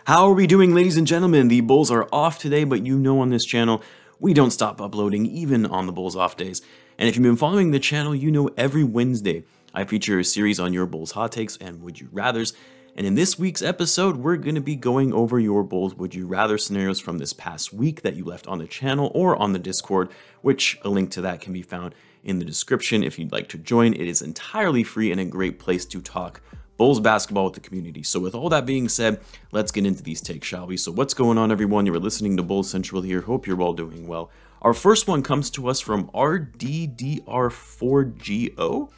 How are we doing, ladies and gentlemen? The Bulls are off today, but you know on this channel, we don't stop uploading even on the Bulls off days. And if you've been following the channel, you know every Wednesday I feature a series on your Bulls hot takes and would you rathers. And in this week's episode, we're going to be going over your Bulls would you rather scenarios from this past week that you left on the channel or on the Discord, which a link to that can be found in the description if you'd like to join. It is entirely free and a great place to talk Bulls basketball with the community. So with all that being said, let's get into these takes, shall we? So what's going on, everyone? You're listening to Bulls Central here. Hope you're all doing well. Our first one comes to us from RDDR4GO.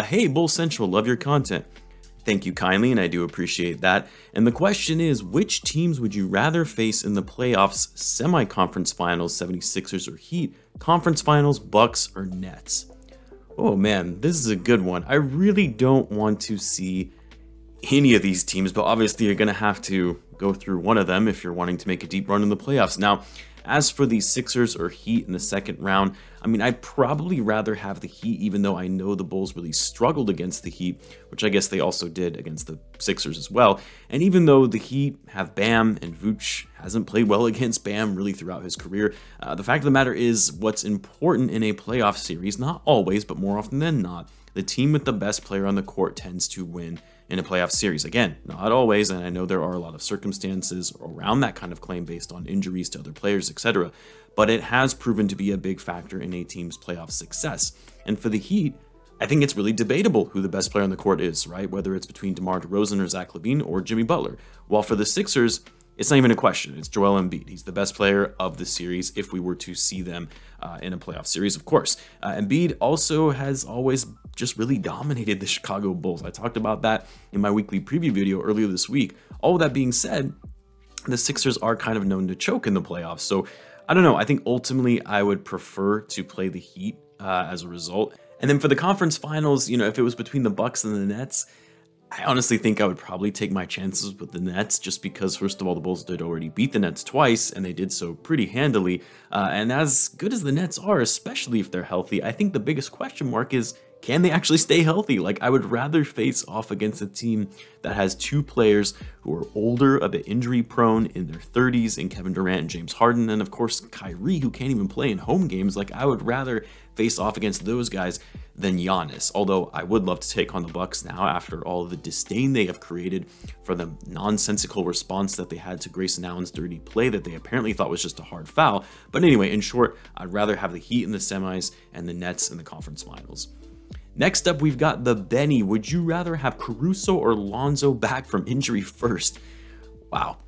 Hey, Bulls Central, love your content. Thank you kindly, and I do appreciate that. And the question is, which teams would you rather face in the playoffs, semi-conference finals, 76ers or Heat, conference finals, Bucks or Nets? Oh man, this is a good one. I really don't want to see any of these teams, but obviously you're going to have to go through one of them if you're wanting to make a deep run in the playoffs. Now, as for the Sixers or Heat in the second round, I mean, I'd probably rather have the Heat, even though I know the Bulls really struggled against the Heat, which I guess they also did against the Sixers as well. And even though the Heat have Bam and Vooch hasn't played well against Bam really throughout his career, the fact of the matter is what's important in a playoff series, not always, but more often than not, the team with the best player on the court tends to win in a playoff series. Again, not always, and I know there are a lot of circumstances around that kind of claim based on injuries to other players, etc., but it has proven to be a big factor in a team's playoff success. And for the Heat, I think it's really debatable who the best player on the court is, right? Whether it's between DeMar DeRozan or Zach LaVine or Jimmy Butler. While for the Sixers, it's not even a question. It's Joel Embiid. He's the best player of the series if we were to see them in a playoff series, of course. Embiid also has always just really dominated the Chicago Bulls. I talked about that in my weekly preview video earlier this week. All that being said, the Sixers are kind of known to choke in the playoffs. So I don't know. I think ultimately I would prefer to play the Heat as a result. And then for the conference finals, you know, if it was between the Bucks and the Nets, I honestly think I would probably take my chances with the Nets just because, first of all, the Bulls did already beat the Nets twice, and they did so pretty handily. And as good as the Nets are, especially if they're healthy, I think the biggest question mark is, can they actually stay healthy? Like, I would rather face off against a team that has two players who are older, a bit injury prone, in their 30s, in Kevin Durant and James Harden, and of course Kyrie, who can't even play in home games. Like, I would rather face off against those guys than Giannis. Although I would love to take on the Bucks now after all of the disdain they have created for the nonsensical response that they had to Grayson Allen's dirty play that they apparently thought was just a hard foul. But anyway, in short, I'd rather have the Heat in the semis and the Nets in the conference finals. Next up, we've got the Benny. Would you rather have Caruso or Lonzo back from injury first? Wow.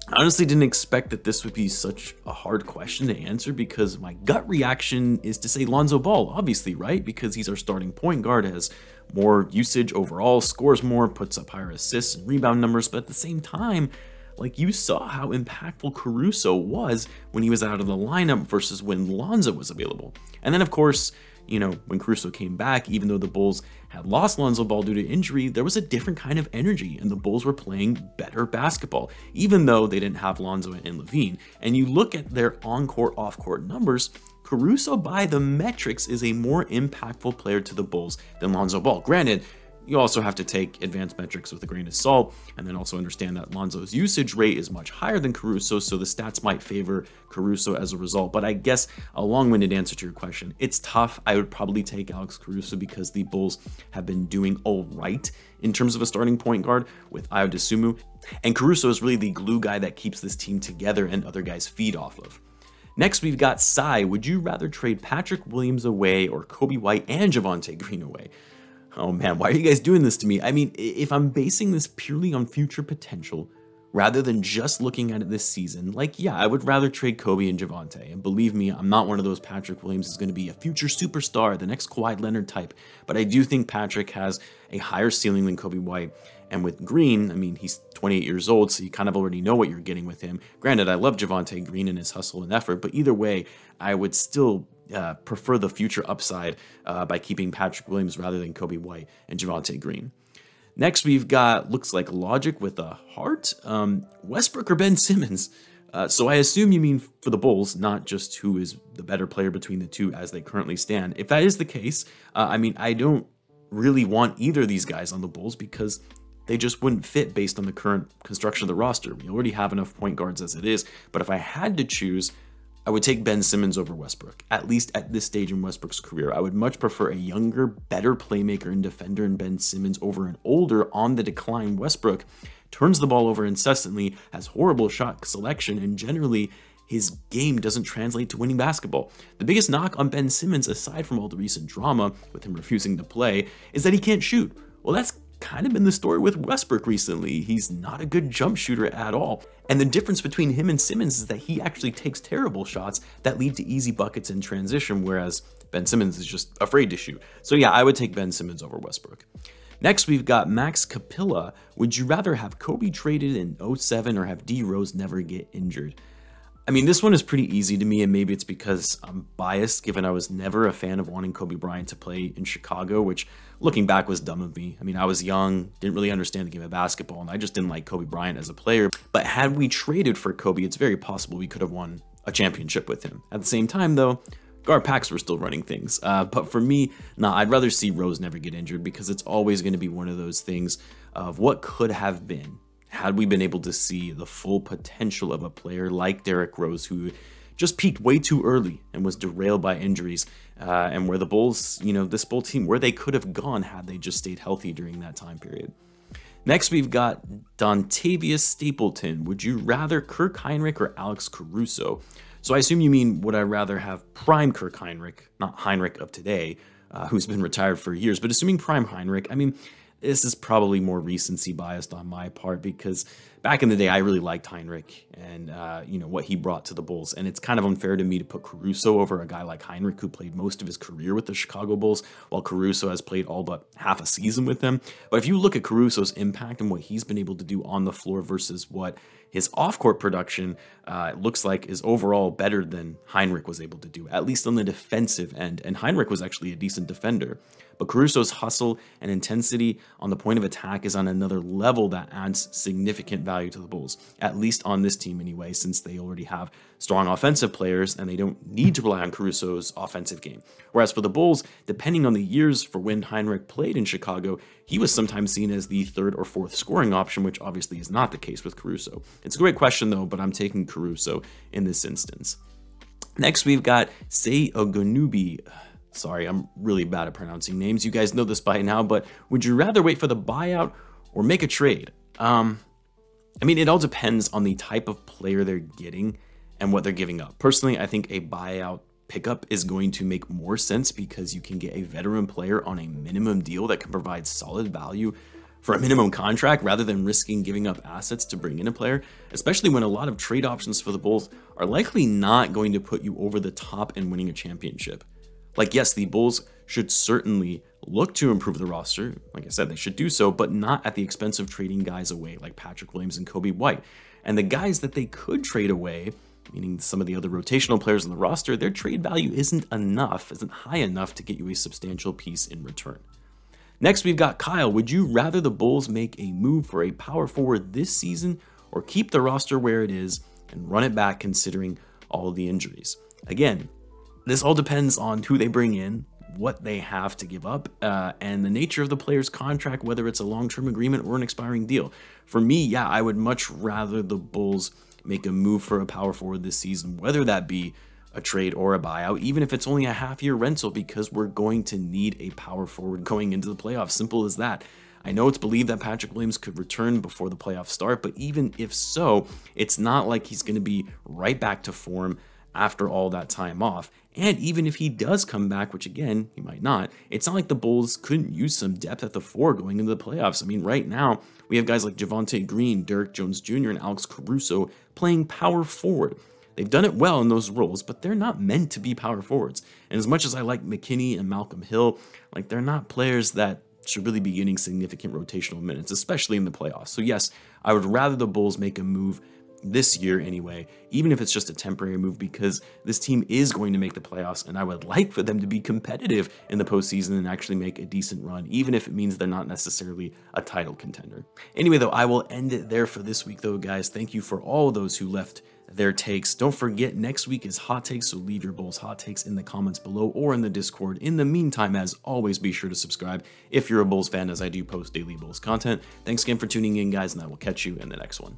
I honestly didn't expect that this would be such a hard question to answer because my gut reaction is to say Lonzo Ball, obviously, right? Because he's our starting point guard, has more usage overall, scores more, puts up higher assists and rebound numbers, but at the same time, like, you saw how impactful Caruso was when he was out of the lineup versus when Lonzo was available. And then, of course, you know, when Caruso came back, even though the Bulls had lost Lonzo Ball due to injury, there was a different kind of energy, and the Bulls were playing better basketball, even though they didn't have Lonzo and LaVine. And you look at their on-court, off-court numbers, Caruso, by the metrics, is a more impactful player to the Bulls than Lonzo Ball. Granted, you also have to take advanced metrics with a grain of salt, and then also understand that Lonzo's usage rate is much higher than Caruso, so the stats might favor Caruso as a result. But I guess a long-winded answer to your question, it's tough. I would probably take Alex Caruso because the Bulls have been doing all right in terms of a starting point guard with Ayo Dosunmu, and Caruso is really the glue guy that keeps this team together and other guys feed off of. Next, we've got Sai. Would you rather trade Patrick Williams away or Coby White and Javonte Green away? Oh man, why are you guys doing this to me? I mean, if I'm basing this purely on future potential, rather than just looking at it this season, like, yeah, I would rather trade Coby and Javonte. And believe me, I'm not one of those Patrick Williams is going to be a future superstar, the next Kawhi Leonard type. But I do think Patrick has a higher ceiling than Coby White. And with Green, I mean, he's 28 years old, so you kind of already know what you're getting with him. Granted, I love Javonte Green and his hustle and effort, but either way, I would still prefer the future upside by keeping Patrick Williams rather than Coby White and Javonte Green. Next, we've got looks like Logic with a heart, Westbrook or Ben Simmons. So I assume you mean for the Bulls, not just who is the better player between the two as they currently stand. If that is the case, I mean, I don't really want either of these guys on the Bulls because they just wouldn't fit based on the current construction of the roster. We already have enough point guards as it is, but if I had to choose, I would take Ben Simmons over Westbrook, at least at this stage in Westbrook's career. I would much prefer a younger, better playmaker and defender in Ben Simmons over an older, on the decline Westbrook. Turns the ball over incessantly, has horrible shot selection, and generally his game doesn't translate to winning basketball. The biggest knock on Ben Simmons, aside from all the recent drama with him refusing to play, is that he can't shoot. Well, that's kind of been the story with Westbrook recently. He's not a good jump shooter at all. And the difference between him and Simmons is that he actually takes terrible shots that lead to easy buckets in transition, whereas Ben Simmons is just afraid to shoot. So yeah, I would take Ben Simmons over Westbrook. Next, we've got Max Capilla. Would you rather have Kobe traded in 07 or have D Rose never get injured? I mean, this one is pretty easy to me, and maybe it's because I'm biased, given I was never a fan of wanting Kobe Bryant to play in Chicago, which, looking back, was dumb of me. I mean, I was young, didn't really understand the game of basketball, and I just didn't like Kobe Bryant as a player. But had we traded for Kobe, it's very possible we could have won a championship with him. At the same time, though, Gar-Pax were still running things. But for me, nah, I'd rather see Rose never get injured, because it's always going to be one of those things of what could have been had we been able to see the full potential of a player like Derrick Rose, who just peaked way too early and was derailed by injuries, and where the Bulls, this Bull team, where they could have gone had they just stayed healthy during that time period. Next, we've got Dontavius Stapleton. Would you rather Kirk Hinrich or Alex Caruso? So I assume you mean, would I rather have prime Kirk Hinrich, not Hinrich of today, who's been retired for years, but assuming prime Hinrich, I mean, this is probably more recency biased on my part, because back in the day, I really liked Hinrich and, what he brought to the Bulls. And it's kind of unfair to me to put Caruso over a guy like Hinrich, who played most of his career with the Chicago Bulls, while Caruso has played all but half a season with them. But if you look at Caruso's impact and what he's been able to do on the floor versus what his off-court production looks like is overall better than Hinrich was able to do, at least on the defensive end. And Hinrich was actually a decent defender. But Caruso's hustle and intensity on the point of attack is on another level that adds significant value to the Bulls, at least on this team anyway, since they already have strong offensive players and they don't need to rely on Caruso's offensive game. Whereas for the Bulls, depending on the years for when Hinrich played in Chicago, he was sometimes seen as the third or fourth scoring option, which obviously is not the case with Caruso. It's a great question though, but I'm taking Caruso in this instance. Next, we've got Say Ogunubi. Sorry, I'm really bad at pronouncing names. You guys know this by now, but would you rather wait for the buyout or make a trade? I mean, it all depends on the type of player they're getting and what they're giving up. Personally, I think a buyout pickup is going to make more sense because you can get a veteran player on a minimum deal that can provide solid value for a minimum contract rather than risking giving up assets to bring in a player, especially when a lot of trade options for the Bulls are likely not going to put you over the top in winning a championship. Like, yes, the Bulls should certainly look to improve the roster. Like I said, they should do so, but not at the expense of trading guys away like Patrick Williams and Kobe White. And the guys that they could trade away, meaning some of the other rotational players on the roster, their trade value isn't high enough to get you a substantial piece in return. Next, we've got Kyle. Would you rather the Bulls make a move for a power forward this season or keep the roster where it is and run it back considering all the injuries? Again, this all depends on who they bring in, what they have to give up, and the nature of the player's contract, whether it's a long-term agreement or an expiring deal. For me, yeah, I would much rather the Bulls make a move for a power forward this season, whether that be a trade or a buyout, even if it's only a half-year rental, because we're going to need a power forward going into the playoffs. Simple as that. I know it's believed that Patrick Williams could return before the playoffs start, but even if so, it's not like he's going to be right back to form after all that time off. And even if he does come back, which again, he might not, it's not like the Bulls couldn't use some depth at the four going into the playoffs. I mean, right now, we have guys like Javonte Green, Derrick Jones Jr., and Alex Caruso playing power forward. They've done it well in those roles, but they're not meant to be power forwards. And as much as I like McKinney and Malcolm Hill, like, they're not players that should really be getting significant rotational minutes, especially in the playoffs. So yes, I would rather the Bulls make a move this year anyway, even if it's just a temporary move, because this team is going to make the playoffs, and I would like for them to be competitive in the postseason and actually make a decent run, even if it means they're not necessarily a title contender. Anyway, though, I will end it there for this week, though, guys. Thank you for all of those who left their takes. Don't forget, next week is hot takes, so leave your Bulls hot takes in the comments below or in the Discord. In the meantime, as always, be sure to subscribe if you're a Bulls fan, as I do post daily Bulls content. Thanks again for tuning in, guys, and I will catch you in the next one.